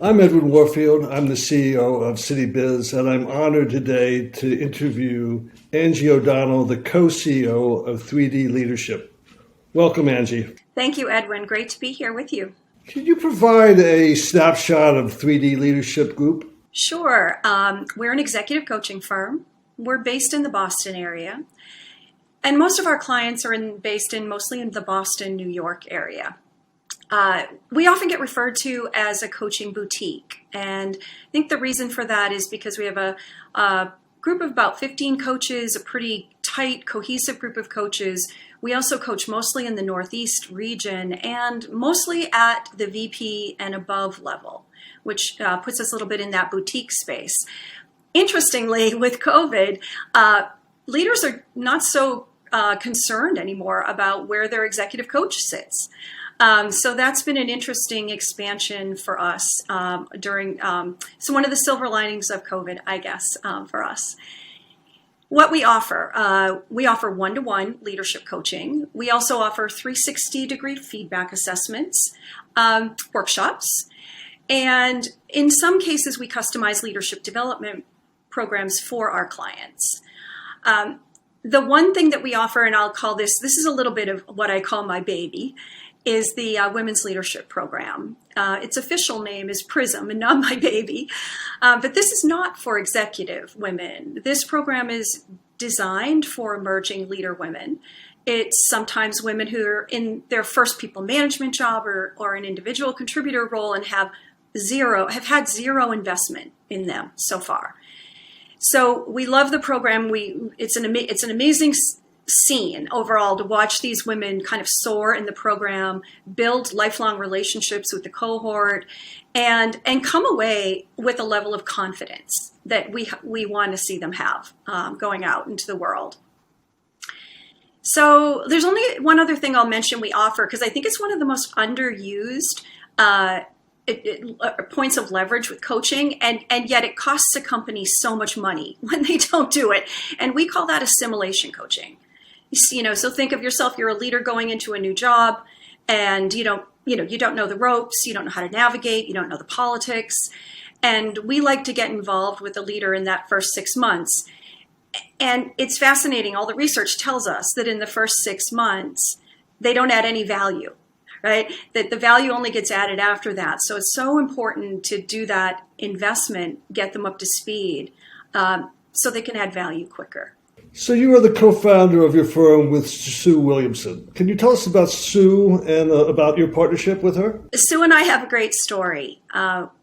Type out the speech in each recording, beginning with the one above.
I'm Edwin Warfield. I'm the CEO of Citybiz, and I'm honored today to interview Angie O'Donnell, the co-CEO of 3D Leadership. Welcome, Angie. Thank you, Edwin. Great to be here with you. Can you provide a snapshot of 3D Leadership Group? Sure. We're an executive coaching firm. We're based in the Boston area. And most of our clients are based mostly in the Boston, New York area. We often get referred to as a coaching boutique. And I think the reason for that is because we have a group of about 15 coaches, a pretty tight, cohesive group of coaches. We also coach mostly in the Northeast region and mostly at the VP and above level, which puts us a little bit in that boutique space. Interestingly, with COVID, leaders are not so concerned anymore about where their executive coach sits. So that's been an interesting expansion for us during, so one of the silver linings of COVID, I guess, for us. What we offer one-to-one leadership coaching. We also offer 360-degree feedback assessments, workshops, and in some cases, we customize leadership development programs for our clients. The one thing that we offer, and I'll call this is a little bit of what I call my baby, is the Women's Leadership Program. Its official name is PRISM and not my baby. But this is not for executive women. This program is designed for emerging leader women. It's sometimes women who are in their first people management job or an individual contributor role and have had zero investment in them so far. So we love the program. It's an amazing scene overall to watch these women kind of soar in the program, build lifelong relationships with the cohort, and come away with a level of confidence that we want to see them have going out into the world. So there's only one other thing I'll mention we offer, because I think it's one of the most underused points of leverage with coaching, and yet it costs a company so much money when they don't do it. And we call that assimilation coaching. So think of yourself, you're a leader going into a new job, and you don't know the ropes, you don't know how to navigate, you don't know the politics. And we like to get involved with the leader in that first 6 months. And it's fascinating. All the research tells us that in the first 6 months, they don't add any value, right? That the value only gets added after that. So it's so important to do that investment, get them up to speed, so they can add value quicker. So you are the co-founder of your firm with Sue Williamson. Can you tell us about Sue and about your partnership with her? Sue and I have a great story.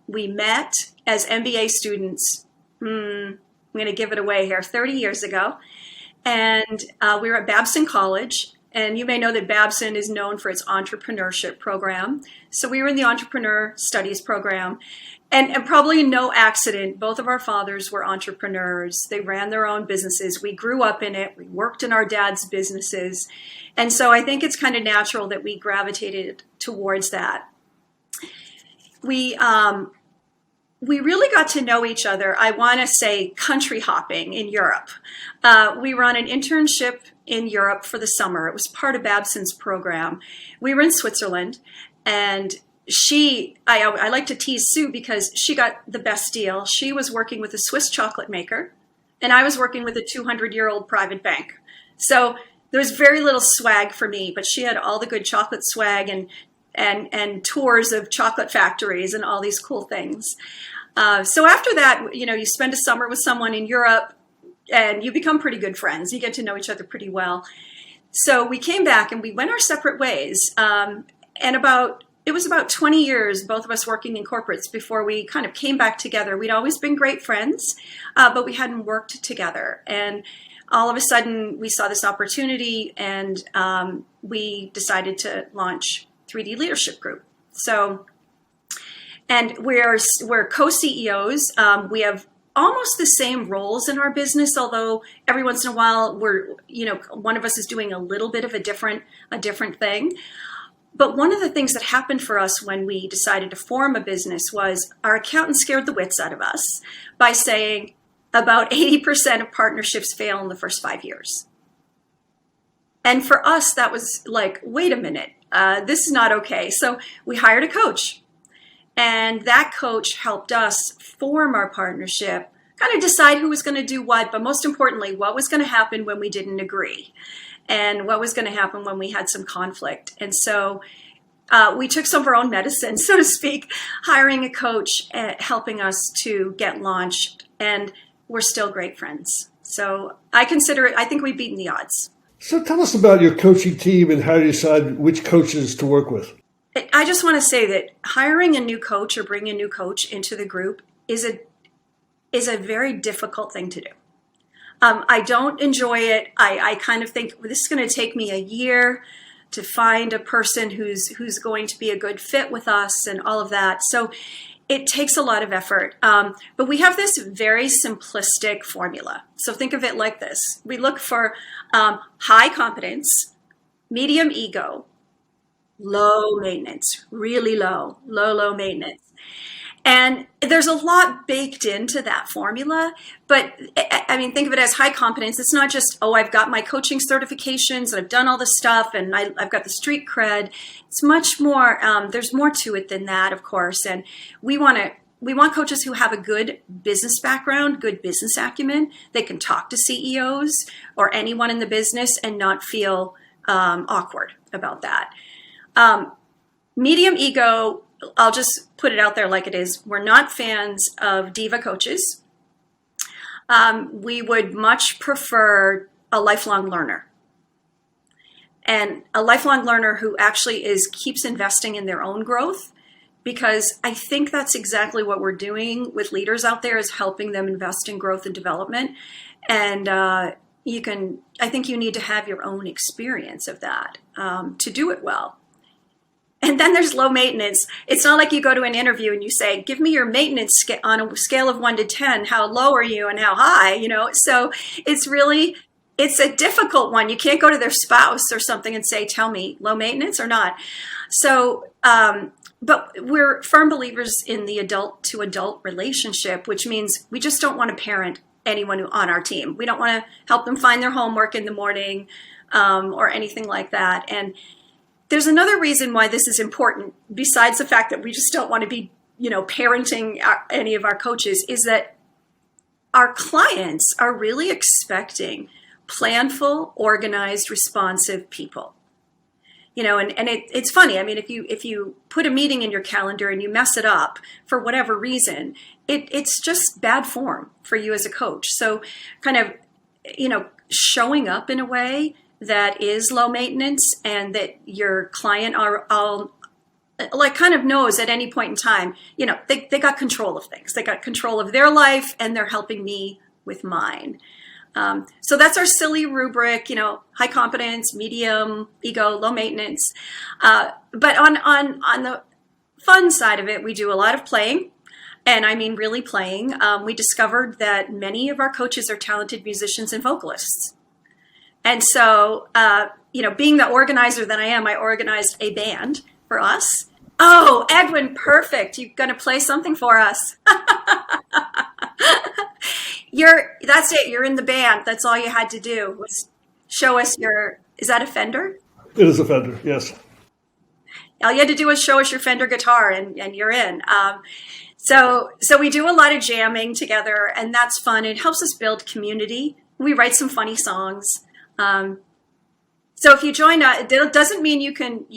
We met as MBA students, I'm going to give it away here, 30 years ago. And we were at Babson College. And you may know that Babson is known for its entrepreneurship program. So we were in the entrepreneur studies program. And probably no accident, both of our fathers were entrepreneurs. They ran their own businesses. We grew up in it. We worked in our dad's businesses. And so I think it's kind of natural that we gravitated towards that. We really got to know each other, I want to say, country hopping in Europe. We were on an internship in Europe for the summer. It was part of Babson's program. We were in Switzerland, and I like to tease Sue because she got the best deal. She was working with a Swiss chocolate maker, and I was working with a 200-year-old private bank. So there was very little swag for me, but she had all the good chocolate swag and tours of chocolate factories and all these cool things. So after that, you spend a summer with someone in Europe, and you become pretty good friends. You get to know each other pretty well. So we came back and we went our separate ways. It was about 20 years, both of us working in corporates, before we kind of came back together. We'd always been great friends, but we hadn't worked together. And all of a sudden, we saw this opportunity, and we decided to launch 3D Leadership Group. And we're co-CEOs. We have almost the same roles in our business, although every once in a while one of us is doing a little bit of a different thing. But one of the things that happened for us when we decided to form a business was our accountant scared the wits out of us by saying about 80% of partnerships fail in the first 5 years. And for us, that was like, wait a minute, this is not okay. So we hired a coach. And that coach helped us form our partnership, kind of decide who was going to do what, but most importantly, what was going to happen when we didn't agree and what was going to happen when we had some conflict. And so we took some of our own medicine, so to speak, hiring a coach, helping us to get launched, and we're still great friends. So I think we've beaten the odds. So tell us about your coaching team and how you decide which coaches to work with. I just want to say that hiring a new coach or bringing a new coach into the group is a very difficult thing to do. I don't enjoy it. I kind of think, well, this is going to take me a year to find a person who's going to be a good fit with us and all of that. So it takes a lot of effort. But we have this very simplistic formula. So think of it like this. We look for high competence, medium ego, low maintenance, really low maintenance. And there's a lot baked into that formula, but I mean, think of it as high competence. It's not just, oh, I've got my coaching certifications and I've done all this stuff and I've got the street cred. It's much more, there's more to it than that, of course. And we want coaches who have a good business background, good business acumen. They can talk to CEOs or anyone in the business and not feel awkward about that. Medium ego, I'll just put it out there like it is. We're not fans of diva coaches. We would much prefer a lifelong learner. And a lifelong learner who actually keeps investing in their own growth, because I think that's exactly what we're doing with leaders out there, is helping them invest in growth and development. And I think you need to have your own experience of that to do it well. And then there's low maintenance. It's not like you go to an interview and you say, give me your maintenance on a scale of 1 to 10. How low are you and how high? So it's a difficult one. You can't go to their spouse or something and say, tell me, low maintenance or not. So, but we're firm believers in the adult to adult relationship, which means we just don't want to parent anyone on our team. We don't want to help them find their homework in the morning or anything like that. And there's another reason why this is important, besides the fact that we just don't want to be, parenting any of our coaches, is that our clients are really expecting planful, organized, responsive people. It's funny. I mean, if you put a meeting in your calendar and you mess it up for whatever reason, it's just bad form for you as a coach. So kind of, showing up in a way that is low maintenance and that your client kind of knows at any point in time, they got control of things. They got control of their life and they're helping me with mine. So that's our silly rubric, high competence, medium ego, low maintenance. But on the fun side of it, we do a lot of playing. And I mean, really playing. We discovered that many of our coaches are talented musicians and vocalists. And so, being the organizer that I am, I organized a band for us. Oh, Edwin, perfect. You're going to play something for us. That's it. You're in the band. That's all you had to do was show us is that a Fender? It is a Fender, yes. All you had to do was show us your Fender guitar and you're in. So we do a lot of jamming together and that's fun. It helps us build community. We write some funny songs. So if you join, it doesn't mean you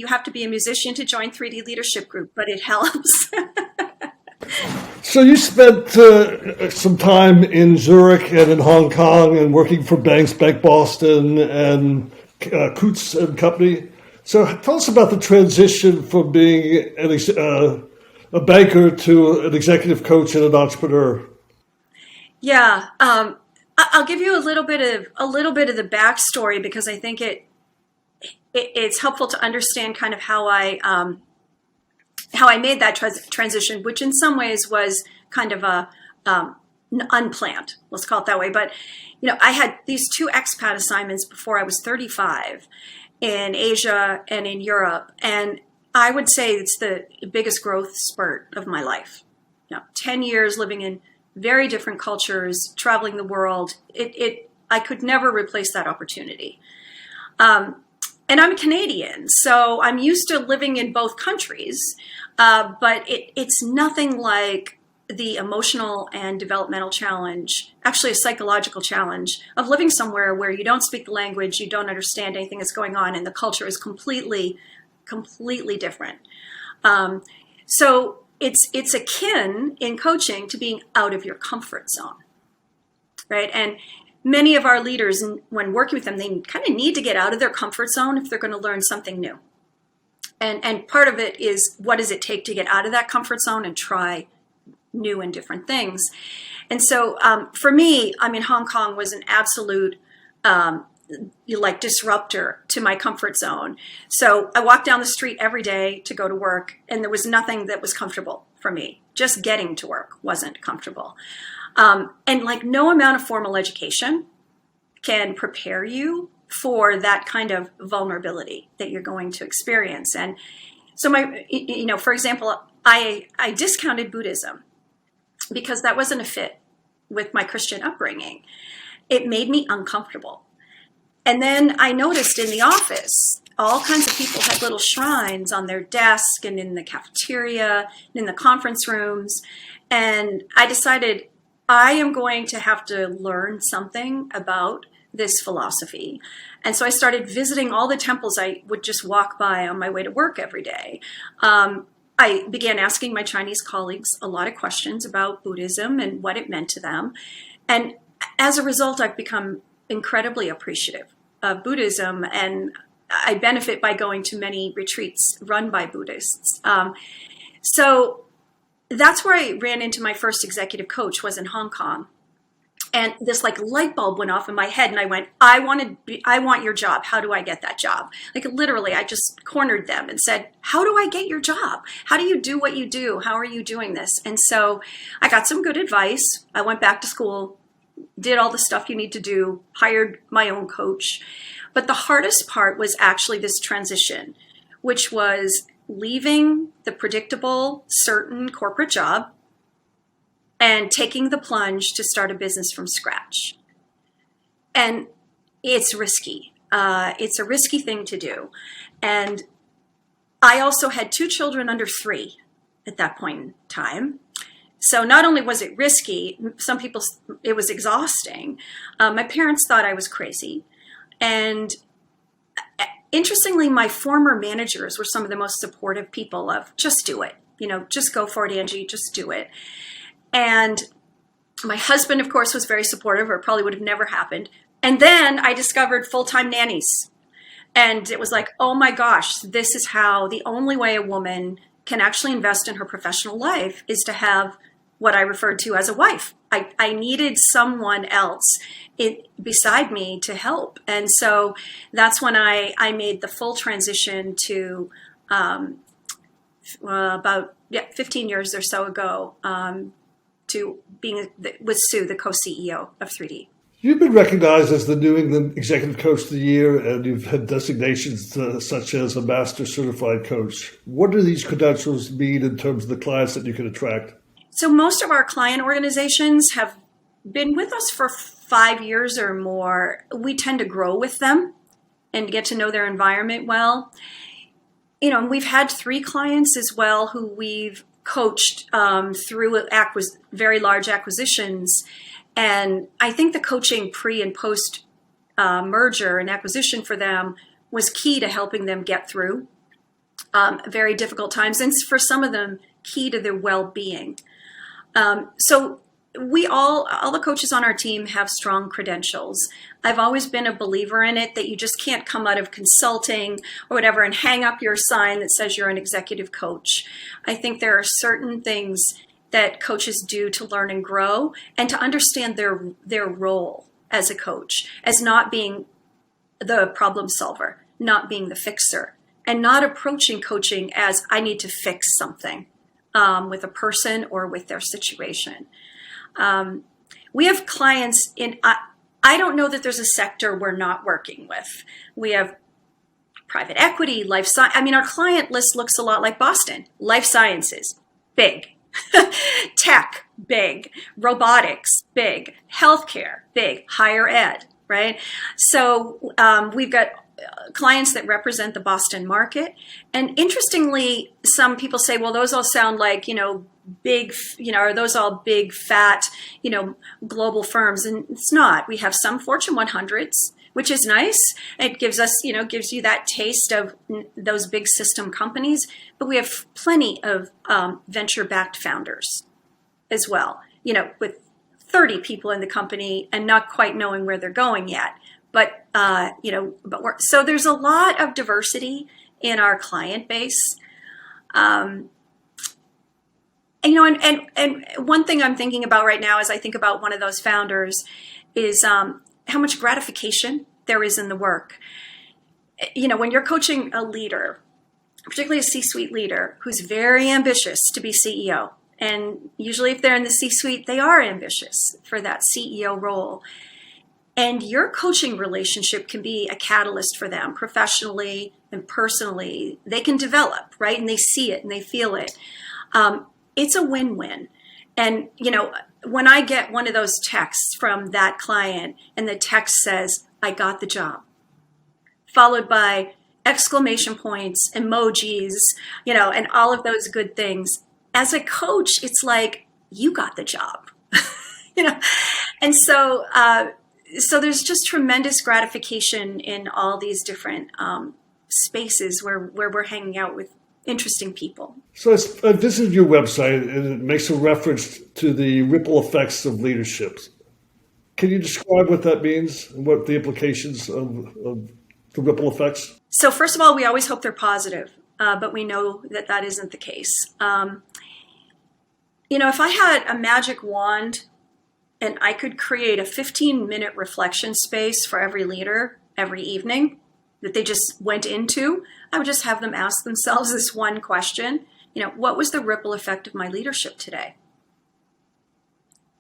have to be a musician to join 3D Leadership Group, but it helps. So you spent some time in Zurich and in Hong Kong and working for Bank Boston and Coutts and Company. So tell us about the transition from being a banker to an executive coach and an entrepreneur. Yeah, I'll give you a little bit of the backstory because I think it's helpful to understand kind of how I made that transition, which in some ways was kind of unplanned. Let's call it that way. But I had these 2 expat assignments before I was 35 in Asia and in Europe, and I would say it's the biggest growth spurt of my life. 10 years living in very different cultures, traveling the world. I could never replace that opportunity. And I'm Canadian, so I'm used to living in both countries, but it's nothing like the emotional and developmental challenge, actually a psychological challenge of living somewhere where you don't speak the language, you don't understand anything that's going on, and the culture is completely different. So it's akin in coaching to being out of your comfort zone, right? And many of our leaders, when working with them, they kind of need to get out of their comfort zone if they're going to learn something new. And part of it is, what does it take to get out of that comfort zone and try new and different things? And so for me, Hong Kong was an absolute disruptor to my comfort zone. So I walked down the street every day to go to work, and there was nothing that was comfortable for me. Just getting to work wasn't comfortable. And no amount of formal education can prepare you for that kind of vulnerability that you're going to experience. And so for example, I discounted Buddhism because that wasn't a fit with my Christian upbringing. It made me uncomfortable. And then I noticed in the office, all kinds of people had little shrines on their desk and in the cafeteria, and in the conference rooms. And I decided I am going to have to learn something about this philosophy. And so I started visiting all the temples I would just walk by on my way to work every day. I began asking my Chinese colleagues a lot of questions about Buddhism and what it meant to them. And as a result, I've become incredibly appreciative of Buddhism, and I benefit by going to many retreats run by Buddhists. So that's where I ran into my first executive coach, was in Hong Kong. And this light bulb went off in my head, and I went, I want your job. How do I get that job? Literally, I just cornered them and said, how do I get your job? How do you do what you do? How are you doing this? And so I got some good advice. I went back to school, did all the stuff you need to do, hired my own coach. But the hardest part was actually this transition, which was leaving the predictable, certain corporate job and taking the plunge to start a business from scratch. And it's risky. It's a risky thing to do. And I also had 2 children under 3 at that point in time. So not only was it risky, some people, it was exhausting. My parents thought I was crazy. And interestingly, my former managers were some of the most supportive people of, just do it. Just go for it, Angie, just do it. And my husband, of course, was very supportive, or it probably would have never happened. And then I discovered full-time nannies. And it was like, oh my gosh, this is how the only way a woman can actually invest in her professional life is to have what I referred to as a wife. I needed someone else beside me to help. And so that's when I made the full transition to about 15 years or so ago, to being with Sue, the co-CEO of 3D. You've been recognized as the New England Executive Coach of the Year, and you've had designations such as a Master Certified Coach. What do these credentials mean in terms of the clients that you can attract? So most of our client organizations have been with us for 5 years or more. We tend to grow with them and get to know their environment well. We've had 3 clients as well who we've coached through very large acquisitions. And I think the coaching pre and post merger and acquisition for them was key to helping them get through very difficult times, and for some of them, key to their well-being. So we all the coaches on our team have strong credentials. I've always been a believer in it, that you just can't come out of consulting or whatever and hang up your sign that says you're an executive coach. I think there are certain things that coaches do to learn and grow, and to understand their role as a coach, as not being the problem solver, not being the fixer, and not approaching coaching as I need to fix something with a person or with their situation. We have clients I don't know that there's a sector we're not working with. We have private equity, life science. Our client list looks a lot like Boston. Life sciences, big. Tech, big. Robotics, big. Healthcare, big. Higher ed, right? So we've got clients that represent the Boston market. And interestingly, some people say, well, those all sound like, big, are those all big, fat, global firms? And it's not. We have some Fortune 100s, which is nice. It gives us, gives you that taste of those big system companies. But we have plenty of venture-backed founders as well, with 30 people in the company and not quite knowing where they're going yet. But, so there's a lot of diversity in our client base. And one thing I'm thinking about right now as I think about one of those founders is how much gratification there is in the work. When you're coaching a leader, particularly a C-suite leader who's very ambitious to be CEO, and usually if they're in the C-suite, they are ambitious for that CEO role. And your coaching relationship can be a catalyst for them professionally and personally. They can develop, right? And they see it and they feel it. It's a win-win. And, when I get one of those texts from that client and the text says, I got the job, followed by exclamation points, emojis, and all of those good things. As a coach, it's like, you got the job, And so there's just tremendous gratification in all these different spaces where we're hanging out with interesting people. So I visited your website, and it makes a reference to the ripple effects of leadership. Can you describe what that means and what the implications of the ripple effects? So first of all, we always hope they're positive, but we know that isn't the case. If I had a magic wand and I could create a 15-minute reflection space for every leader every evening that they just went into, I would just have them ask themselves this one question, what was the ripple effect of my leadership today?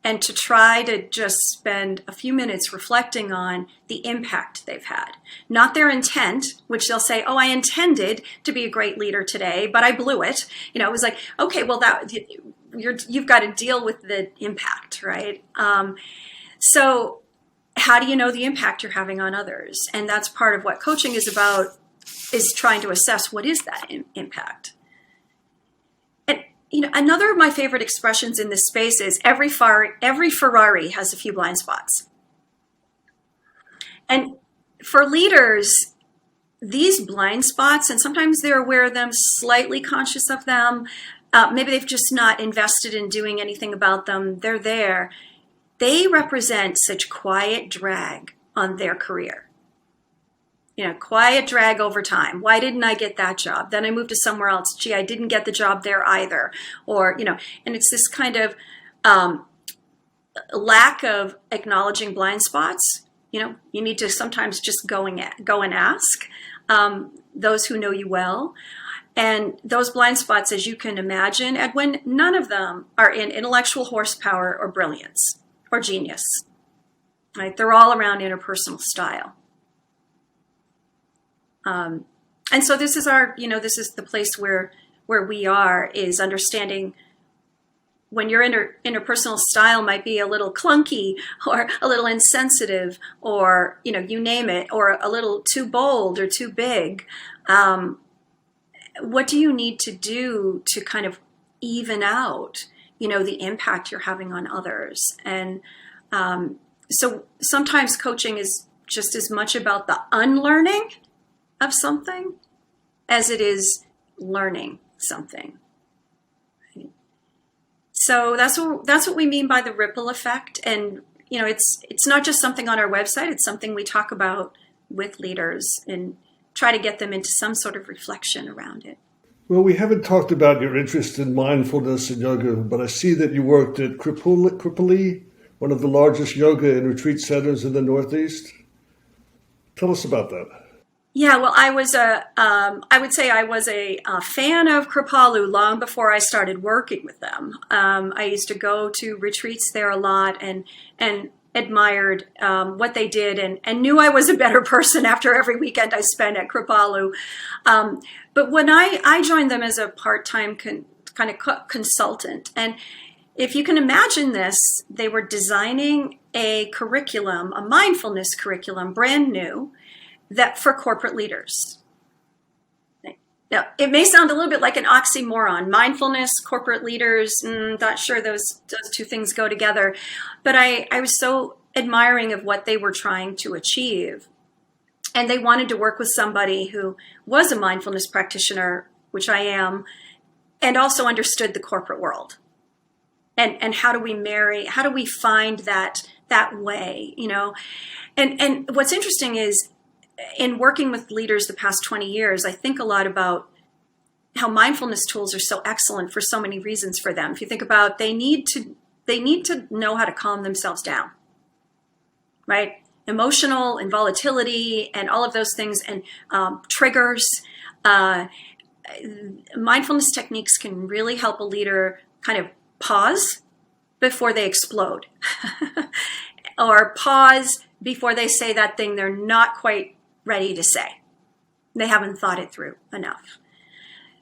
And to try to just spend a few minutes reflecting on the impact they've had, not their intent, which they'll say, oh, I intended to be a great leader today, but I blew it. It was like, okay, well, you've got to deal with the impact, right? So how do you know the impact you're having on others? And that's part of what coaching is about, is trying to assess what is that impact. And another of my favorite expressions in this space is every Ferrari has a few blind spots. And for leaders, these blind spots, and sometimes they're aware of them, slightly conscious of them, maybe they've just not invested in doing anything about them, they're there. They represent such quiet drag on their career. Quiet drag over time. Why didn't I get that job? Then I moved to somewhere else. Gee, I didn't get the job there either. Or, and it's this kind of lack of acknowledging blind spots. You need to sometimes just go and ask those who know you well. And those blind spots, as you can imagine, Edwin, none of them are in intellectual horsepower or brilliance or genius. Right? They're all around interpersonal style. And so this is this is the place where we are, is understanding when your interpersonal style might be a little clunky or a little insensitive or, you name it, or a little too bold or too big. What do you need to do to kind of even out, the impact you're having on others? And so sometimes coaching is just as much about the unlearning of something as it is learning something. So that's what we mean by the ripple effect. And it's not just something on our website, it's something we talk about with leaders and try to get them into some sort of reflection around it. Well, we haven't talked about your interest in mindfulness and yoga, but I see that you worked at Kripali, one of the largest yoga and retreat centers in the Northeast. Tell us about that. Yeah, well, I would say I was a fan of Kripalu long before I started working with them. I used to go to retreats there a lot and admired what they did and knew I was a better person after every weekend I spent at Kripalu. But when I joined them as a part-time kind of consultant, and if you can imagine this, they were designing a curriculum, a mindfulness curriculum, brand new. that for corporate leaders. Now, it may sound a little bit like an oxymoron. Mindfulness, corporate leaders, not sure those two things go together. But I was so admiring of what they were trying to achieve. And they wanted to work with somebody who was a mindfulness practitioner, which I am, and also understood the corporate world. And how do we find that way, you know? And what's interesting is, in working with leaders the past 20 years, I think a lot about how mindfulness tools are so excellent for so many reasons for them. If you think about, they need to know how to calm themselves down, right? Emotional and volatility and all of those things, and triggers. Mindfulness techniques can really help a leader kind of pause before they explode or pause before they say that thing they're not quite ready to say. They haven't thought it through enough.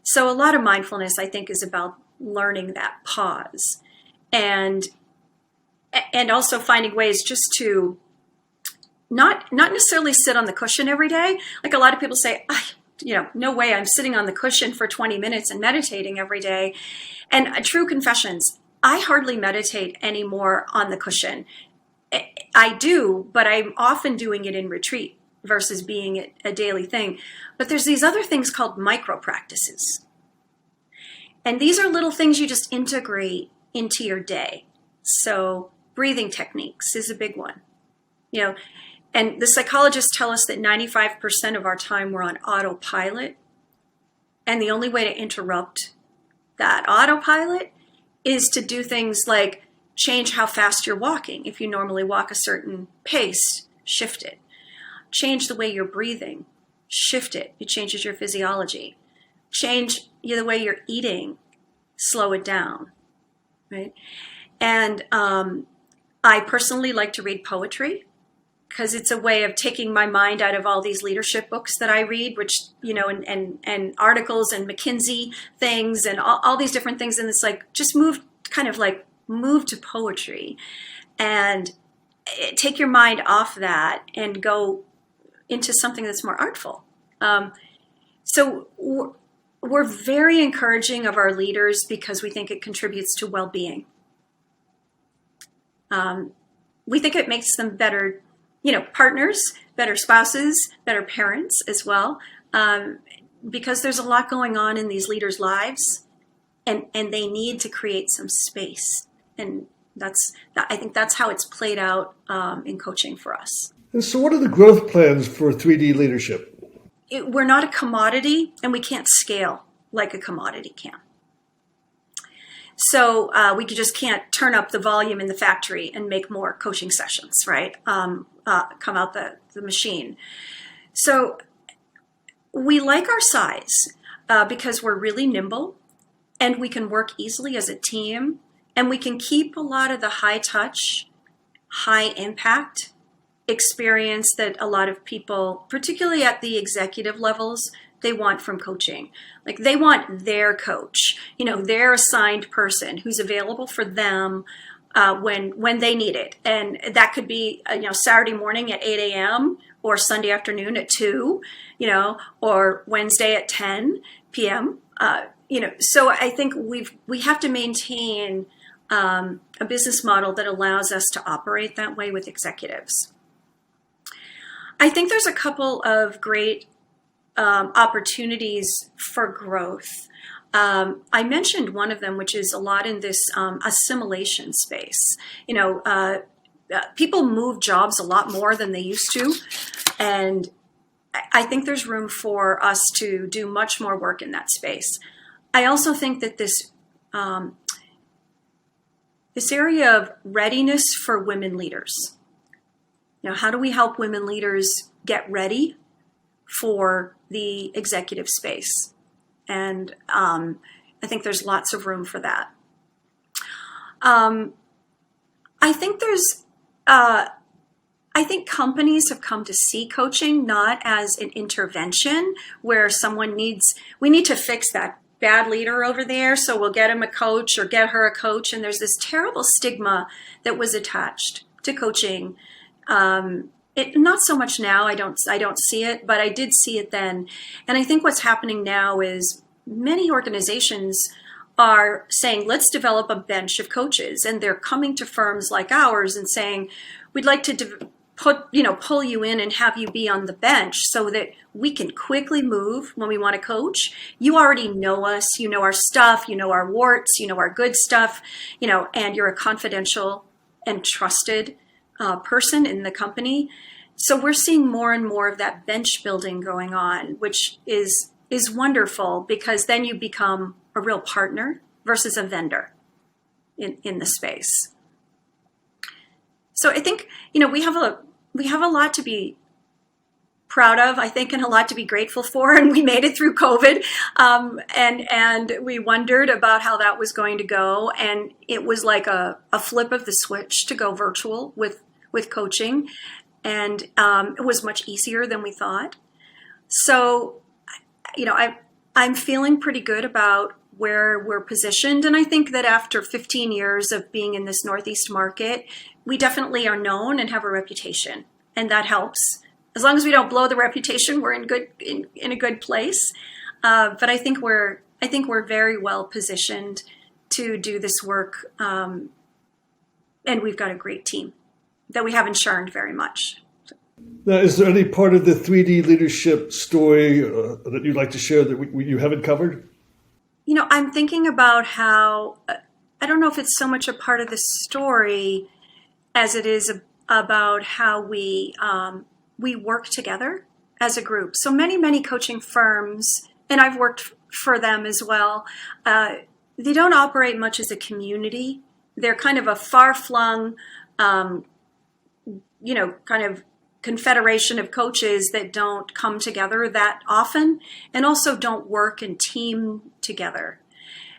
So a lot of mindfulness, I think, is about learning that pause and also finding ways just to not necessarily sit on the cushion every day. Like a lot of people say, no way I'm sitting on the cushion for 20 minutes and meditating every day. And true confessions, I hardly meditate anymore on the cushion. I do, but I'm often doing it in retreat versus being a daily thing. But there's these other things called micro practices. And these are little things you just integrate into your day. So breathing techniques is a big one. You know, and the psychologists tell us that 95% of our time we're on autopilot. And the only way to interrupt that autopilot is to do things like change how fast you're walking. If you normally walk a certain pace, shift it. Change the way you're breathing, shift it. It changes your physiology. Change the way you're eating, slow it down, right? And I personally like to read poetry because it's a way of taking my mind out of all these leadership books that I read, which, and articles and McKinsey things and all these different things. And it's like, just move to poetry and take your mind off that and go into something that's more artful. So we're very encouraging of our leaders because we think it contributes to well-being. We think it makes them better, partners, better spouses, better parents as well, because there's a lot going on in these leaders' lives, and they need to create some space. And I think that's how it's played out in coaching for us. And so what are the growth plans for 3D leadership? We're not a commodity, and we can't scale like a commodity can. So we just can't turn up the volume in the factory and make more coaching sessions, right? Come out the machine. So we like our size because we're really nimble, and we can work easily as a team, and we can keep a lot of the high touch, high impact experience that a lot of people, particularly at the executive levels, they want from coaching. Like they want their coach, their assigned person who's available for them when they need it. And that could be, Saturday morning at 8 a.m. or Sunday afternoon at 2, or Wednesday at 10 p.m. So I think we have to maintain a business model that allows us to operate that way with executives. I think there's a couple of great opportunities for growth. I mentioned one of them, which is a lot in this assimilation space. People move jobs a lot more than they used to, and I think there's room for us to do much more work in that space. I also think that this area of readiness for women leaders. How do we help women leaders get ready for the executive space? And I think there's lots of room for that. I think companies have come to see coaching not as an intervention where we need to fix that bad leader over there, so we'll get him a coach or get her a coach. And there's this terrible stigma that was attached to coaching Not so much now. I don't see it, but I did see it then. And I think what's happening now is many organizations are saying, let's develop a bench of coaches. And they're coming to firms like ours and saying, we'd like to pull you in and have you be on the bench so that we can quickly move when we want to coach. You already know us, you know our stuff, you know our warts, you know our good stuff, and you're a confidential and trusted person in the company. So we're seeing more and more of that bench building going on, which is wonderful, because then you become a real partner versus a vendor in the space. So I think, we have a lot to be proud of, I think, and a lot to be grateful for. And we made it through COVID, and we wondered about how that was going to go. And it was like a flip of the switch to go virtual with coaching, and it was much easier than we thought. So, I'm feeling pretty good about where we're positioned. And I think that after 15 years of being in this Northeast market, we definitely are known and have a reputation, and that helps. As long as we don't blow the reputation, we're in a good place. But I think we're very well positioned to do this work, and we've got a great team that we haven't shunned very much. Now, is there any part of the 3D leadership story that you'd like to share that you haven't covered? I'm thinking about how, I don't know if it's so much a part of the story as it is about how we work together as a group. So many coaching firms, and I've worked for them as well, they don't operate much as a community. They're kind of a far-flung, kind of confederation of coaches that don't come together that often, and also don't work and team together.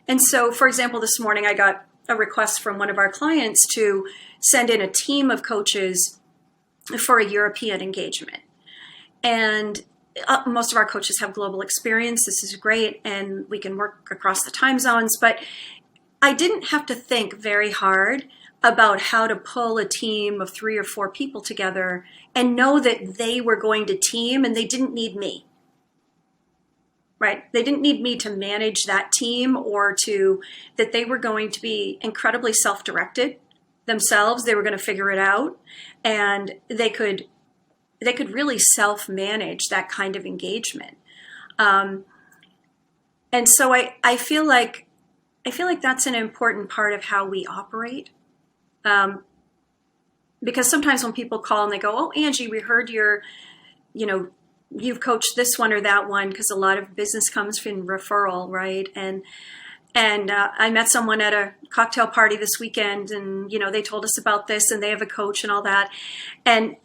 And so, for example, this morning I got a request from one of our clients to send in a team of coaches for a European engagement. And most of our coaches have global experience. This is great, and we can work across the time zones. But I didn't have to think very hard about how to pull a team of 3 or 4 people together and know that they were going to team, and they didn't need me, right? They didn't need me to manage that team, or that they were going to be incredibly self-directed themselves. They were going to figure it out, and they could really self-manage that kind of engagement. And so I feel like that's an important part of how we operate. Because sometimes when people call and they go, "Oh, Angie, we heard you've coached this one or that one," because a lot of business comes from referral, right? And I met someone at a cocktail party this weekend, and they told us about this, and they have a coach and all that. And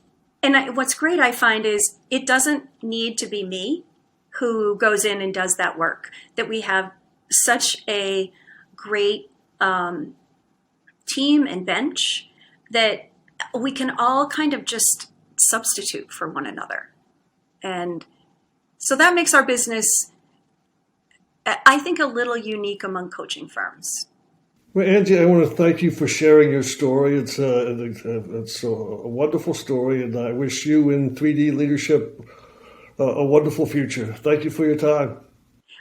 what's great, I find, is it doesn't need to be me who goes in and does that work. That we have such a great team and bench that we can all kind of just substitute for one another. And so that makes our business, I think, a little unique among coaching firms. Well, Angie, I want to thank you for sharing your story. It's a wonderful story, and I wish you in 3D leadership a wonderful future. Thank you for your time.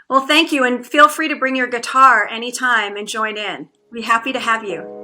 Well, thank you, and feel free to bring your guitar anytime and join in. We'd be happy to have you.